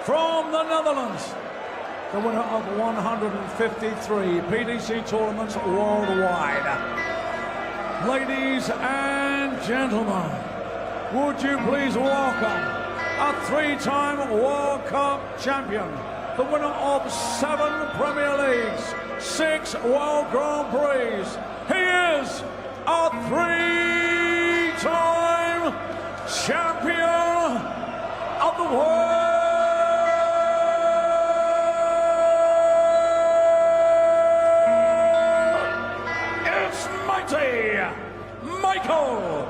from the Netherlands, the winner of 153 PDC tournaments worldwide. Ladies and gentlemen, would you please welcome a three-time World Cup champion, the winner of 7 Premier Leagues, 6 World Grand Prix. He is a 3-time champion of the world. It's mighty Michael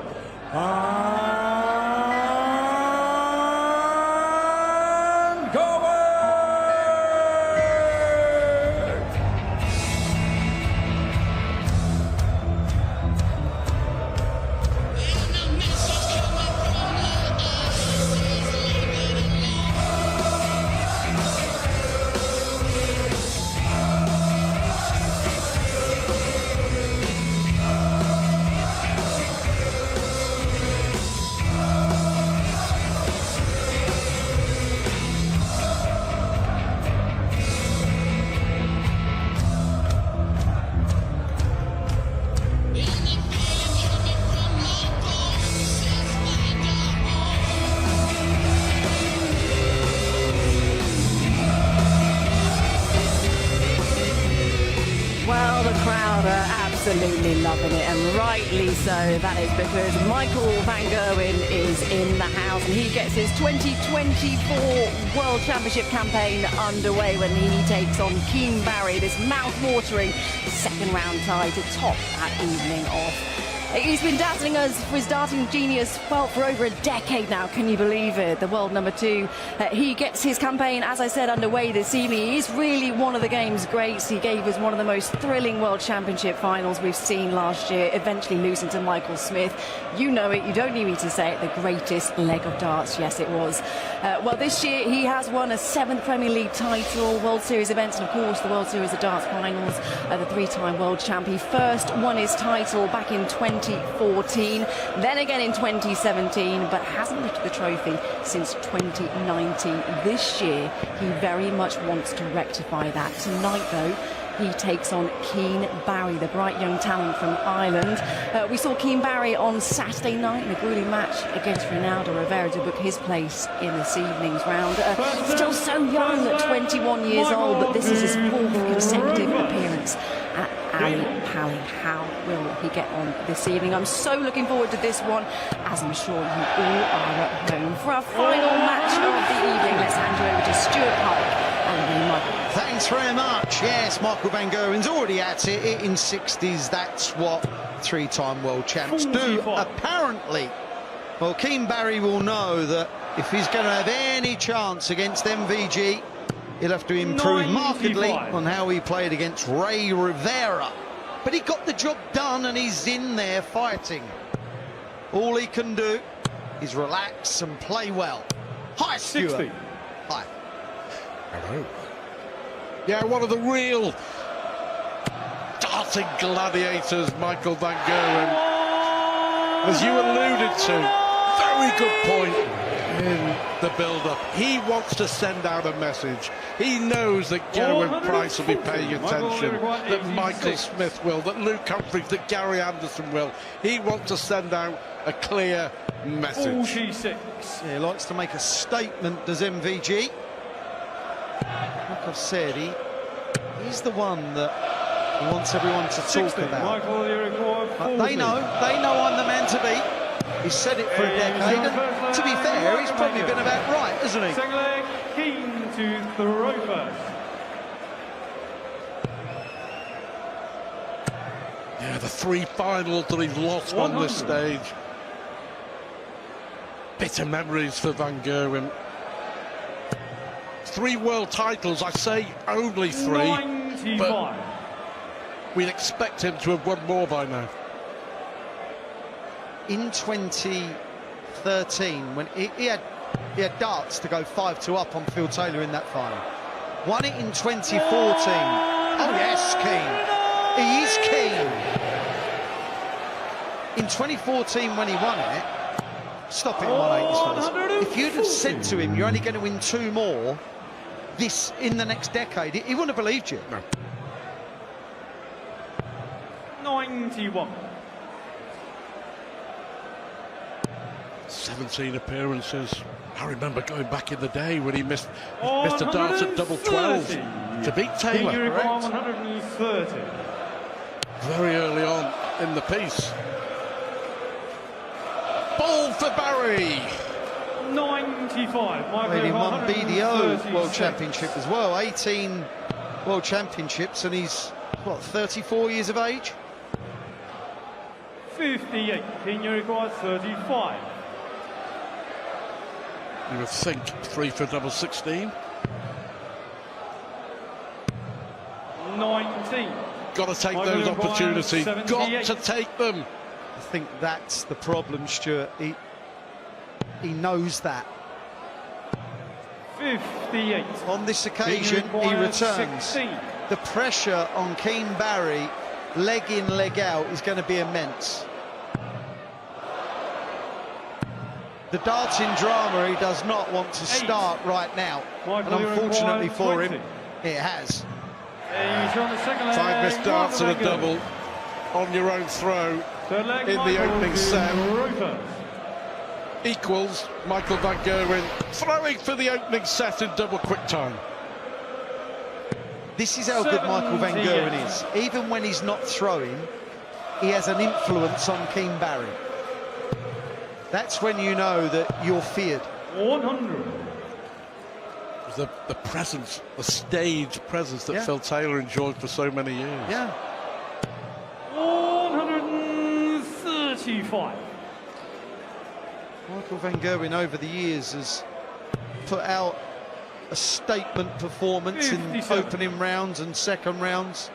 Well, the crowd are absolutely loving it, and rightly so. That is because Michael van Gerwen is in the house, and he gets his 2024 World Championship campaign underway when he takes on Keane Barry, this mouth-watering second-round tie to top that evening off. He's been dazzling us for his darting genius, well, for over a decade now. Can you believe it? The world number 2. He gets his campaign, as I said, underway this evening. He is really one of the game's greats. He gave us one of the most thrilling World Championship finals we've seen last year, eventually losing to Michael Smith. You know it, you don't need me to say it, the greatest leg of darts. Yes, it was. Well, this year he has won a 7th Premier League title, World Series events, and of course the World Series of Darts finals. The 3-time world champ. He first won his title back in 2014, then again in 2017, but hasn't lifted the trophy since 2019. This year, he very much wants to rectify that. Tonight, though, he takes on Keane Barry, the bright young talent from Ireland. We saw Keane Barry on Saturday night in a grueling match against Ronaldo Rivera to book his place in this evening's round. Still so young at 21 years old, but this is his 4th consecutive appearance at Ali Pali. How will he get on this evening? I'm so looking forward to this one, as I'm sure you all are at home. For our final match of the evening, let's hand you over to Stuart Pike and Michael. Thanks very much. Yes, Michael van Gerwen's already at it in 60s. That's what 3-time world champs do, apparently. Well, Keane Barry will know that if he's going to have any chance against MVG, he'll have to improve markedly on how he played against Ray Rivera. But he got the job done, and he's in there fighting. All he can do is relax and play well. Hi, Stuart. 60. Hi. Hello. Yeah, one of the real darting gladiators, Michael van Gerwen. As you alluded to, very good point in the build-up. He wants to send out a message. He knows that Gerwen Price will be paying attention, that Michael Smith will, that Luke Humphries, that Gary Anderson will. He wants to send out a clear message. 46. Yeah, he likes to make a statement, does MVG. Like I've said, he's the one that he wants everyone to talk about. But they know I'm the man to beat. He's said it for a decade, and to be fair, he's probably been about right, hasn't he? Second leg, Keane to throw first. Yeah, the 3 finals that he's lost on this stage. Bitter memories for van Gerwen. 3 world titles, I say only 3, 95. but we'd expect him to have won more by now. In 2013, when he had darts to go 5-2 up on Phil Taylor in that final. Won it in 2014. Oh yes, Keane. He is Keane. In 2014, when he won it, Stop it at 180. If you'd have said to him, you're only going to win 2 more this in the next decade, he wouldn't have believed you. No. 91. 17 appearances. I remember going back in the day when he missed a dance at double 12 to beat Taylor. You require 130. Very early on in the piece. Ball for Barry. 95. Played in one BDO 136. World Championship as well. 18 World Championships, and he's, what, 34 years of age? 58. Kenya requires 35. You would think 3 for double 16. 19. Got to take Michael those O'Brien, opportunities. 78. Got to take them. I think that's the problem, Stuart. He knows that. 58. On this occasion, he requires returns. 16. The pressure on Keane Barry, leg in, leg out, is going to be immense. The darting drama he does not want to start right now. Michael, And you unfortunately require for 20. him, it has. He's on the second leg. 5 missed darts and a Michael double on your own throw. Third leg, in the Michael opening set. Roper. Equals Michael Van Gerwen throwing for the opening set in double quick time. This is how good Michael Van 78. Gerwen is. Even when he's not throwing, he has an influence on Keane Barry. That's when you know that you're feared. 100. It was the presence, the stage presence that Yeah. Phil Taylor enjoyed for so many years. Yeah. 135. Michael Van Gerwen over the years has put out a statement performance in 57. opening rounds and second rounds.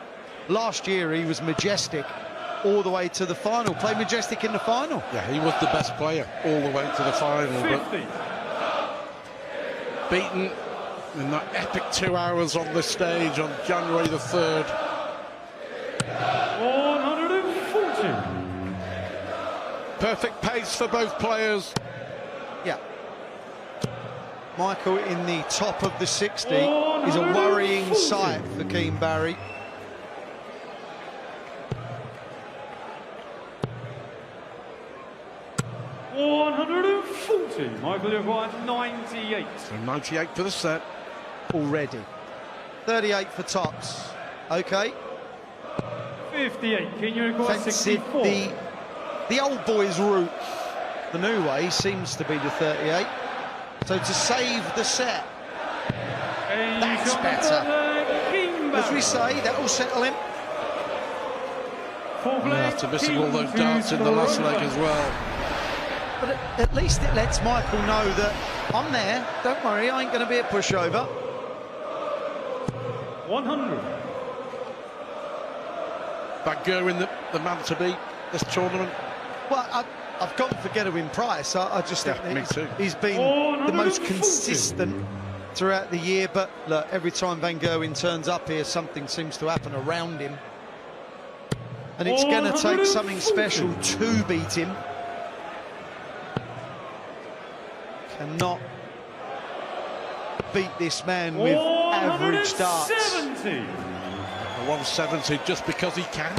Last year he was majestic all the way to the final. Played majestic in the final. Yeah, he was the best player all the way to the final. 50. But beaten in that epic 2 hours on this stage on January the 3rd. 140. Perfect pace for both players. Yeah. Michael in the top of the 60 is a worrying 140. sight for Keane Barry. Michael, you've got 98. So 98 for the set. Already. 38 for tops. Okay. 58. Kenya requires Offensive, 64. the old boys route. The new way seems to be the 38. So to save the set, And that's he's on the better. third leg, King as we Barry. say, that will settle him. Fourth leg, After missing all those King darts in the last leg as well. But at least it lets Michael know that I'm there. Don't worry, I ain't going to be a pushover. 100. Van Gerwen, the man to beat this tournament. Well, I've gone for Gerwen Price. I just think Yeah, me that too. he's been the most consistent throughout the year. But look, every time Van Gerwen turns up here, something seems to happen around him. And it's going to take something special to beat him. Cannot beat this man with average darts. 170. 170 just because he can.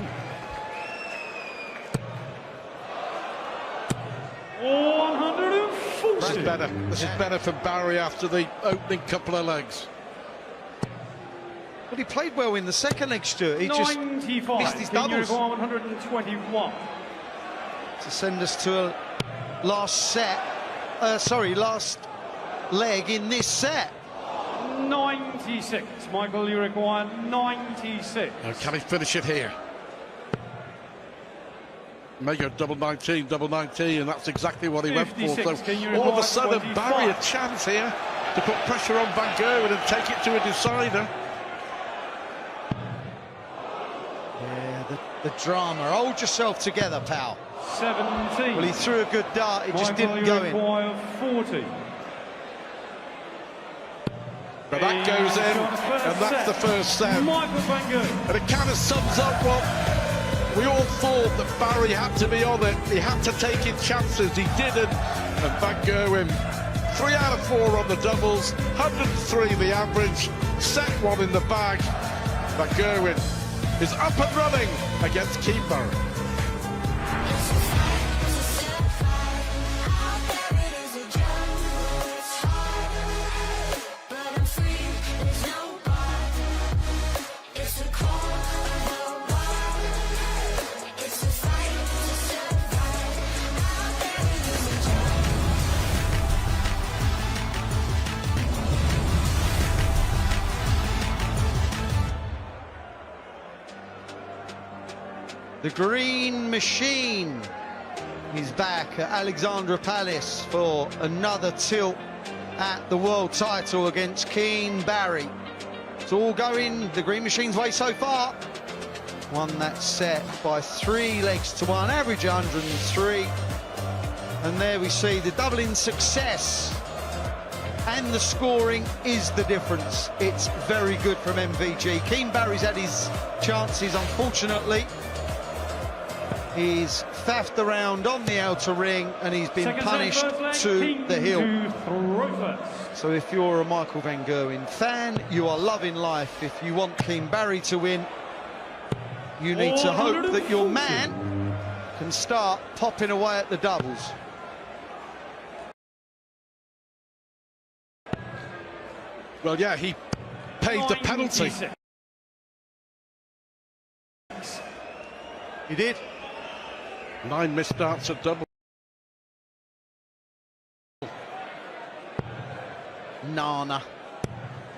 140. This is better. This is better for Barry after the opening couple of legs. But he played well in the second leg, Stuart. He just 95. missed his Kenya doubles. requires 121. to send us to a last set. Last leg in this set. 96. Michael, you require 96. Now, can he finish it here? May go double 19, and that's exactly what he went for. 56, So can you all of a rewind sudden, 25? Barry a chance here to put pressure on Van Gerwen and take it to a decider. Yeah, the drama. Hold yourself together, pal. 17. Well, he threw a good dart, it just Michael, didn't you go in. require 40. But that goes in, and that's the first set. Michael Van Gerwen. And it kind of sums up what we all thought, that Barry had to be on it. He had to take his chances. He didn't. And Van Gerwen, 3 out of 4 on the doubles, 103 the average, set one in the bag. Van Gerwen is up and running against Keane Barry. The Green Machine is back at Alexandra Palace for another tilt at the world title against Keane Barry. It's all going the Green Machine's way so far. Won that set by 3 legs to 1, average 103. And there we see the doubling success. And the scoring is the difference. It's very good from MVG. Keane Barry's had his chances, unfortunately. He's faffed around on the outer ring and he's been punished to the hill. So if you're a Michael Van Gerwen fan, you are loving life. If you want Keane Barry to win, you need to hope that your man can start popping away at the doubles. Well, yeah, he paid the penalty. He did. 9 missed starts at double. Nana.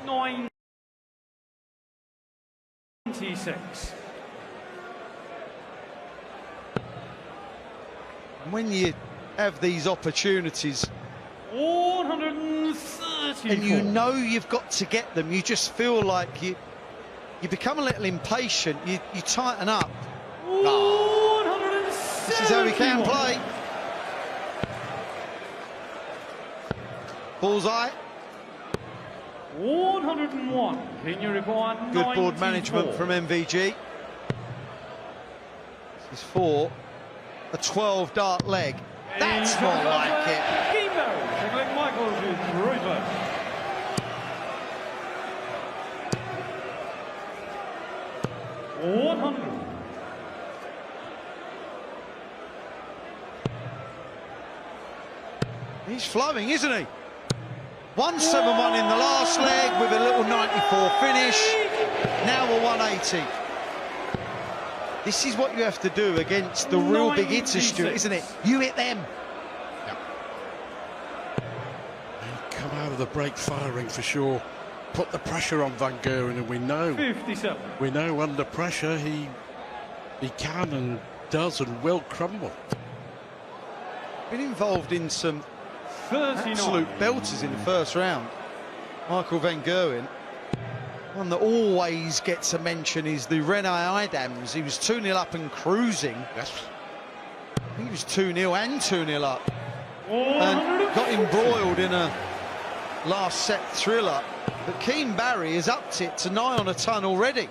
96. When you have these opportunities 134. and you know you've got to get them, you just feel like you become a little impatient, you tighten up. This is how we can play. Bullseye. 101. Can you require Good 94. board management from MVG. This is for a 12-dart leg. That's more like it. Keane Barry, tackling Michael to 100. He's flowing, isn't he? 171 in the last leg with a little 94 finish. Now a 180. This is what you have to do against the real big hitters, Stuart, isn't it? You hit them. Yep. Come out of the break firing for sure. Put the pressure on Van Gerwen, and we know 57. We know under pressure he can and does and will crumble. Been involved in some 39. absolute belters in the first round. Michael Van Gerwen. One that always gets a mention is the Rene Idams. He was 2-0 up and cruising. Yes. I think he was 2-0 and 2-0 up. And got embroiled in a last set thriller. But Keane Barry has upped it to nigh on a ton already.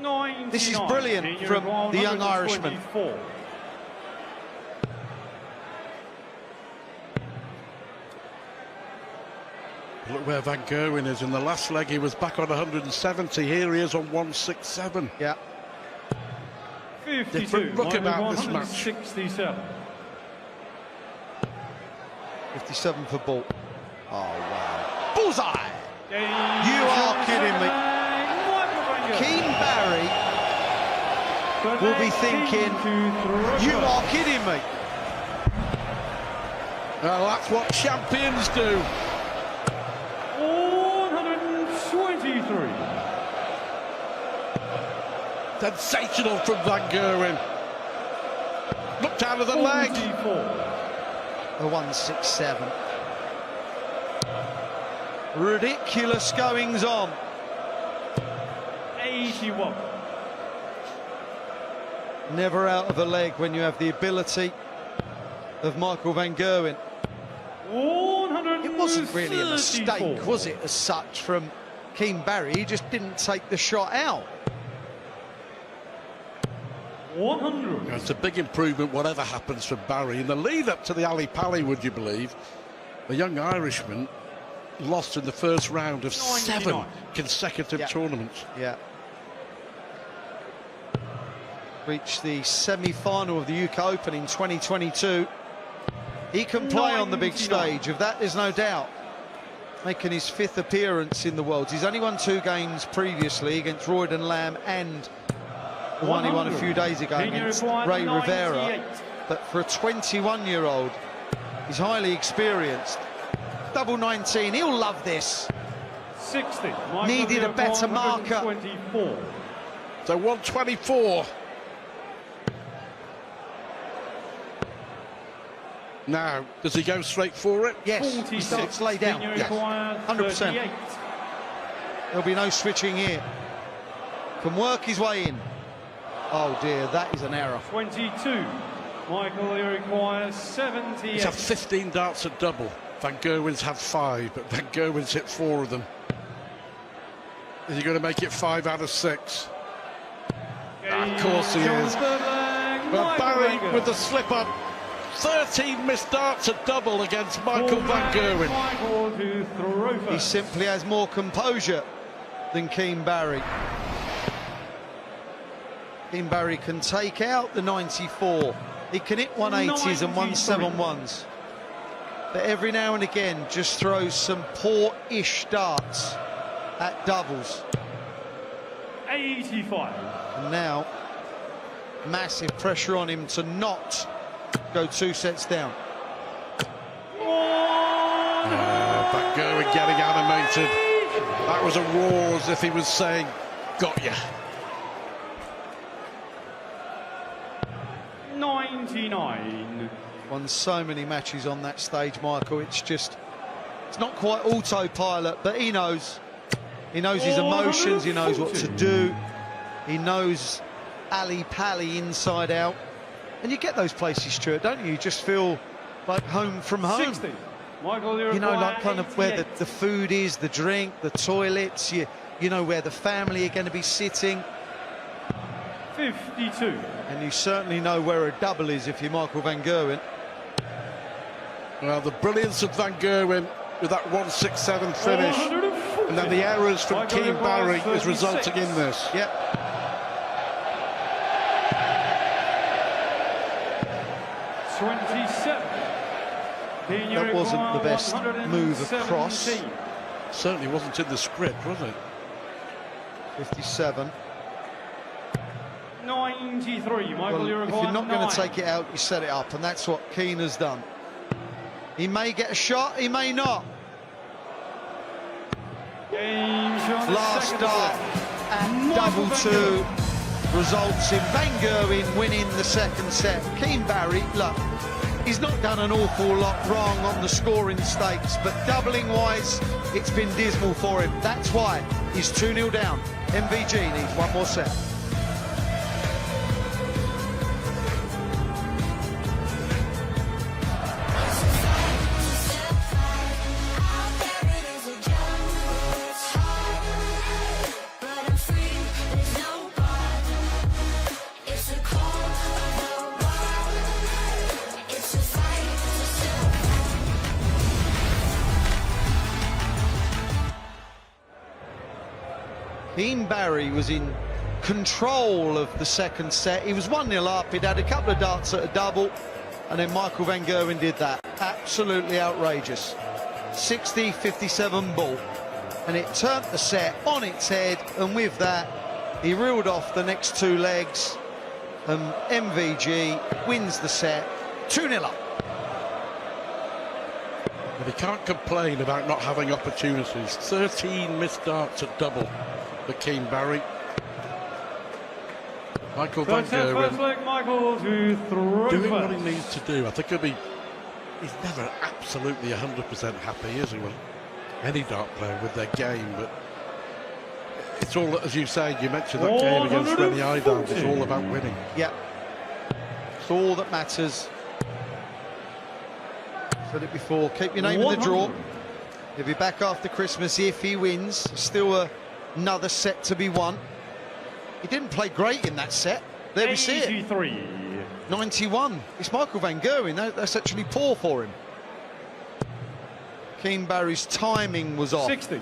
99. This is brilliant from the young Irishman. Look where Van Gerwen is. In the last leg he was back on 170. Here he is on 167. Yeah. 52. Different look about this match. 67. 57 for ball. Oh, wow. Bullseye! You are kidding me. Keane Barry will be thinking, you are kidding me. Well, that's what champions do. 123. Sensational from Van Gerwen. Looked out of the leg. 44. A 167. Ridiculous goings on. 81. Never out of a leg when you have the ability of Michael Van Gerwen. It wasn't really a mistake, was it, as such, from Keane Barry? He just didn't take the shot out. 100. It's a big improvement, whatever happens from Barry. In the lead up to the Ali Pali, would you believe, a young Irishman lost in the first round of 7 99. consecutive tournaments. Yeah. Reached the semi-final of the UK Open in 2022. He can play on the big 99. stage, of that there's no doubt. Making his 5th appearance in the Worlds. He's only won 2 games previously against Royden Lamb and the one he won a few days ago against Ray Rivera. But for a 21-year-old, he's highly experienced. Double 19, he'll love this. 60. Needed a better marker. 24. So 124. Now, does he go straight for it? Yes, he 46. starts lay down. Senior Yes, required 100%. 38. There'll be no switching here. Can work his way in. Oh dear, that is an error. 22. Michael, he requires 78. He's had 15 darts at double. Van Gerwen's had 5, but Van Gerwen's hit 4 of them. Is he going to make it 5 out of 6? Of course he is. But Barry with the slip up. 13 missed darts at double against Michael Van Gerwen. Michael to throw He first. simply has more composure than Keane Barry. Keane Barry can take out the 94. He can hit 180s and 171s. But every now and again just throws some poor-ish darts at doubles. 85. And now, massive pressure on him to not go 2 sets down. Van Gerwen getting animated. That was a roar as if he was saying, got ya. 99. Won so many matches on that stage, Michael. It's not quite autopilot, but he knows. He knows his emotions, he knows what to do. He knows Ali Pali inside out. And you get those places, Stuart, don't you? You just feel like home from home. 60. Michael, You know, like kind of where the food is, the drink, the toilets, you know where the family are going to be sitting. 52. And you certainly know where a double is if you're Michael Van Gerwen. Well, the brilliance of Van Gerwen with that 167 finish, and then the errors from Michael Keane Barry requires is resulting 36. in this. Yep. That wasn't the best move across. Certainly wasn't in the script, was it? 57. 93. Michael, Well, you if require you're not going 9. to take it out, you set it up, and that's what Keane has done. He may get a shot, he may not. Game shown Last second dart set. at Michael double Van 2 Gerwen. results in Van Gerwen winning the second set. Keane Barry, look, he's not done an awful lot wrong on the scoring stakes, but doubling wise, it's been dismal for him. That's why he's 2-0 down. MVG needs one more set. Keane Barry was in control of the second set. He was 1-0 up. He'd had a couple of darts at a double, and then Michael Van Gerwen did that. Absolutely outrageous. 60-57 ball, and it turned the set on its head, and with that, he reeled off the next 2 legs, and MVG wins the set, 2-0 up. But he can't complain about not having opportunities. 13 missed darts at double for Keane Barry. Michael Van First Gerwen leg, Michael to throw doing first. what he needs to do. I think he's never absolutely 100% happy, is he? Well, any dart player with their game, but it's all, as you say, you mentioned that game against Rennie Idams, it's all about winning. Yeah, it's all that matters. Said it before, keep your name in the draw. He'll be back after Christmas if he wins. Still another set to be won. He didn't play great in that set. There we see it. 83. 91. It's Michael Van Gerwen. That's actually poor for him. Keane Barry's timing was off. 60.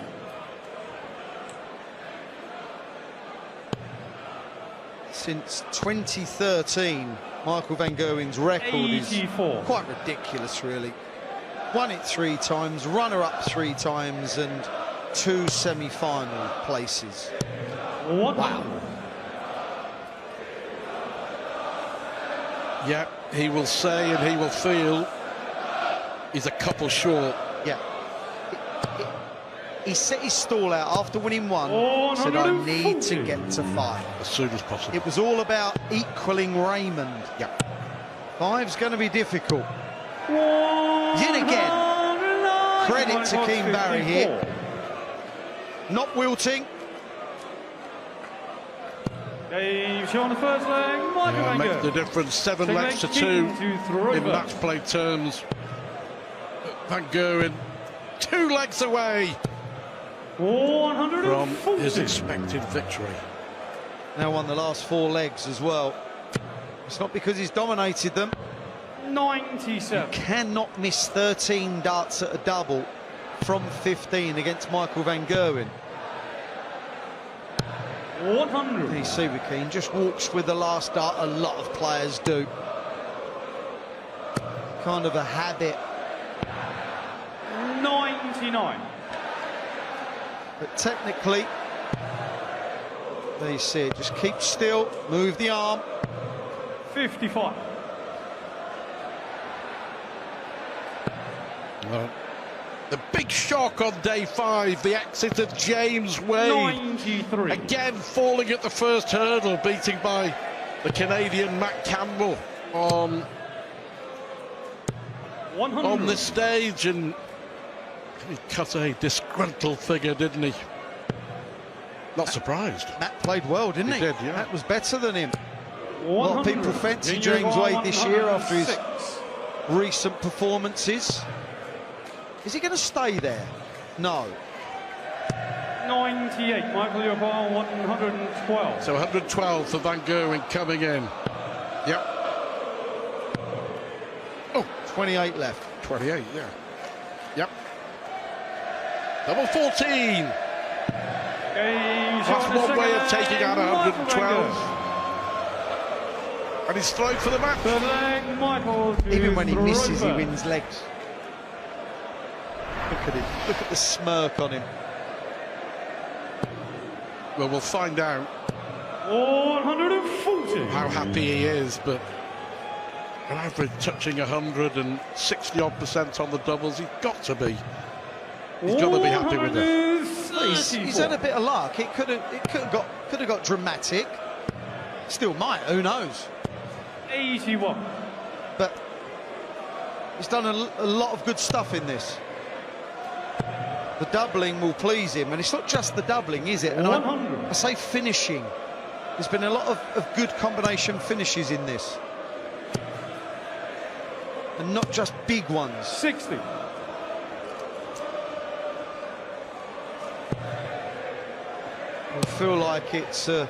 Since 2013, Michael Van Gerwen's record 84. is quite ridiculous, really. Won it 3 times, runner-up 3 times, and 2 semi-final places. Wow. Yeah, he will say and he will feel he's a couple short. Yeah. He set his stall out after winning 1. Said, I need to get to 5. As soon as possible. It was all about equaling Raymond. Yeah. 5's going to be difficult. Yet again, credit to Keane Barry here. Not wilting. Game show on the first leg, Michael Van Makes the Gerwen. difference, 7 Second legs to leg, 2 King to three in votes. match play terms. Van Gerwen 2 legs away 140. from his expected victory. Now won the last 4 legs as well. It's not because he's dominated them. 97. Cannot miss 13 darts at a double from 15 against Michael Van Gerwen. 100. You see with Keane, just walks with the last dart. A lot of players do. Kind of a habit. 99. But technically, there you see it. Just keep still, move the arm. 55. Well, the big shock on day 5, the exit of James Wade. 93. Again falling at the first hurdle, beating by the Canadian Matt Campbell on 100. this stage, and he cut a disgruntled figure, didn't he? Not surprised. Matt played well, didn't he? He did, yeah. Matt was better than him. 100. A lot of people fancy Junior James Wade this year after his 106. recent performances. Is he going to stay there? No. 98. Michael Leopold, 112. So 112 for Van Gerwen coming in. Yep. Oh, 28 left. 28, yeah. Yep. Double 14. That's one way of taking out 112. And he's thrown for the match. Third leg, Michael. Even when he misses, he Rover. wins legs. Look at him. Look at the smirk on him. Well, we'll find out 140. how happy he is, but an average touching 160-odd% on the doubles, he's got to be. He's got to be happy with it. He's had a bit of luck. It could have got dramatic. Still might. Who knows? 81. But he's done a lot of good stuff in this. The doubling will please him, and it's not just the doubling, is it? And 100. I say finishing. There's been a lot of good combination finishes in this, and not just big ones. 60. I feel like it's a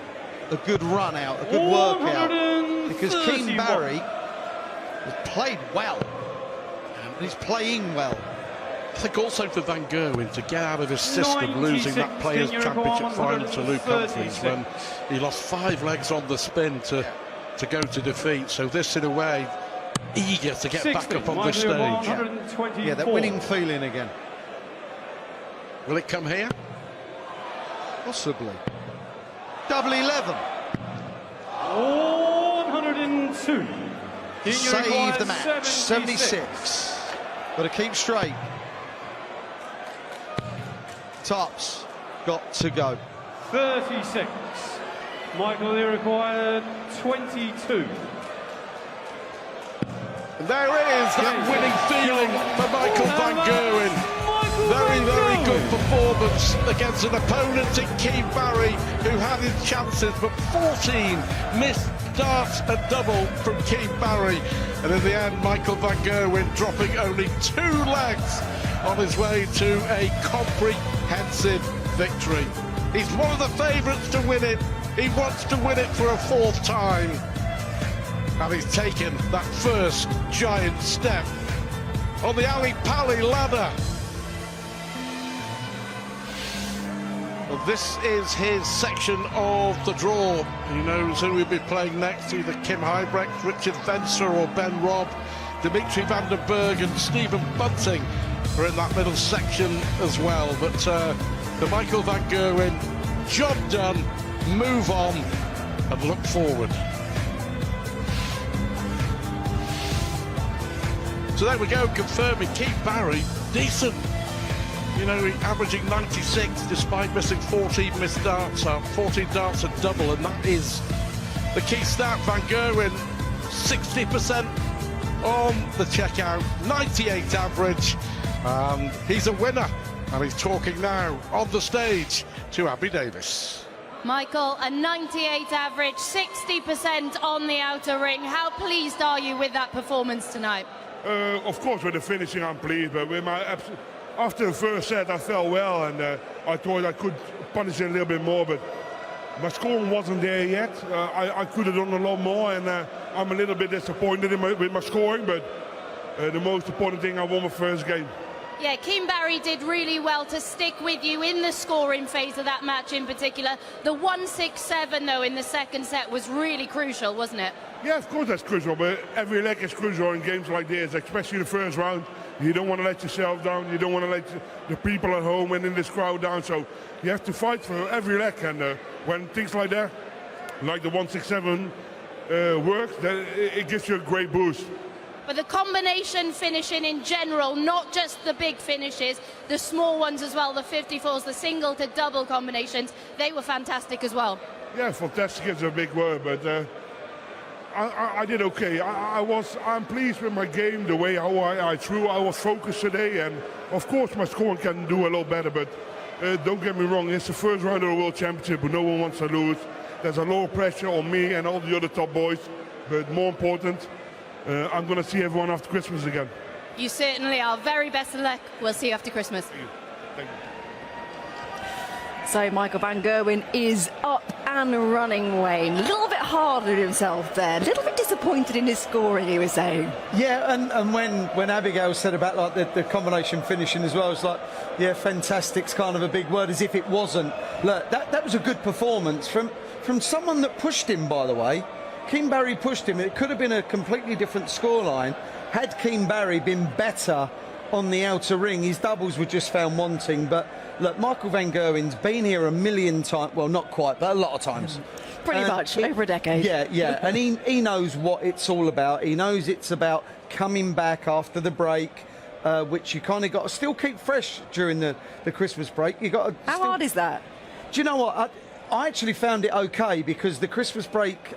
good run out, a good workout, because Keane 131. Barry has played well, and he's playing well. I think also for Van Gerwen to get out of his system, losing that Players' Championship final to Luke Humphries when he lost 5 legs on the spin to go to defeat. So this, in a way, eager to get 60. back up on this stage. 124. Yeah, that winning feeling again. Will it come here? Possibly. Double 11. 102. Save the match. 76. Got to keep straight. Tops got to go. 36. Michael Lee required 22. And there it is, that winning feeling for Michael Van Gerwen. Very, very good performance against an opponent in Keane Barry, who had his chances, but 14 missed darts and double from Keane Barry. And in the end, Michael Van Gerwen dropping only 2 legs on his way to a comprehensive victory. He's one of the favourites to win it. He wants to win it for a 4th time. And he's taken that first giant step on the Ali Pali ladder. Well, this is his section of the draw. He knows who will be playing next, either Kim Huybrecht, Richard Venser or Ben Robb. Dimitri van der Berg and Stephen Bunting are in that middle section as well. But the Michael van Gerwen, job done, move on and look forward. So there we go, confirming Keith Barry, decent. You know, averaging 96 despite missing 14 missed darts, 14 darts a double, and that is the key stat. Van Gerwen, 60% on the checkout, 98 average, and he's a winner. And he's talking now on the stage to Abby Davis. Michael, a 98 average, 60% on the outer ring. How pleased are you with that performance tonight? Of course, with the finishing, I'm pleased, but with after the first set, I felt well, and I thought I could punish it a little bit more, but my scoring wasn't there yet. I could have done a lot more, and I'm a little bit disappointed with my scoring, but the most important thing, I won my first game. Yeah, Keith Barry did really well to stick with you in the scoring phase of that match in particular. The 1-6-7, though, in the second set was really crucial, wasn't it? Yeah, of course that's crucial, but every leg is crucial in games like this, especially the first round. You don't want to let yourself down, you don't want to let the people at home and in this crowd down, so you have to fight for every leg, and when things like that, like the 1-6-7 works, it gives you a great boost. But the combination finishing in general, not just the big finishes, the small ones as well, the 54s, the single to double combinations, they were fantastic as well. Yeah, fantastic is a big word, but I did okay. I'm pleased with my game, the way how I threw. I was focused today, and of course my scoring can do a lot better, but don't get me wrong, it's the first round of the World Championship, but no one wants to lose. There's a lot of pressure on me and all the other top boys, but more important, I'm going to see everyone after Christmas again. You certainly are. Very best of luck. We'll see you after Christmas. Thank you. Thank you. So Michael van Gerwen is up and running, Wayne. A little bit hard on himself there. A little bit disappointed in his scoring, he was saying. Yeah, and when Abigail said about like the combination finishing as well, it's like, yeah, fantastic's kind of a big word, as if it wasn't. Look, that was a good performance from someone that pushed him, by the way. Keith Barry pushed him. It could have been a completely different scoreline had Keith Barry been better on the outer ring. His doubles were just found wanting, but look, Michael van Gerwen's been here a million times, well, not quite, but a lot of times. Pretty much, over a decade. Yeah, and he knows what it's all about. He knows it's about coming back after the break, which you kind of got to still keep fresh during the Christmas break. You got to. How hard is that? Do you know what? I actually found it okay, because the Christmas break,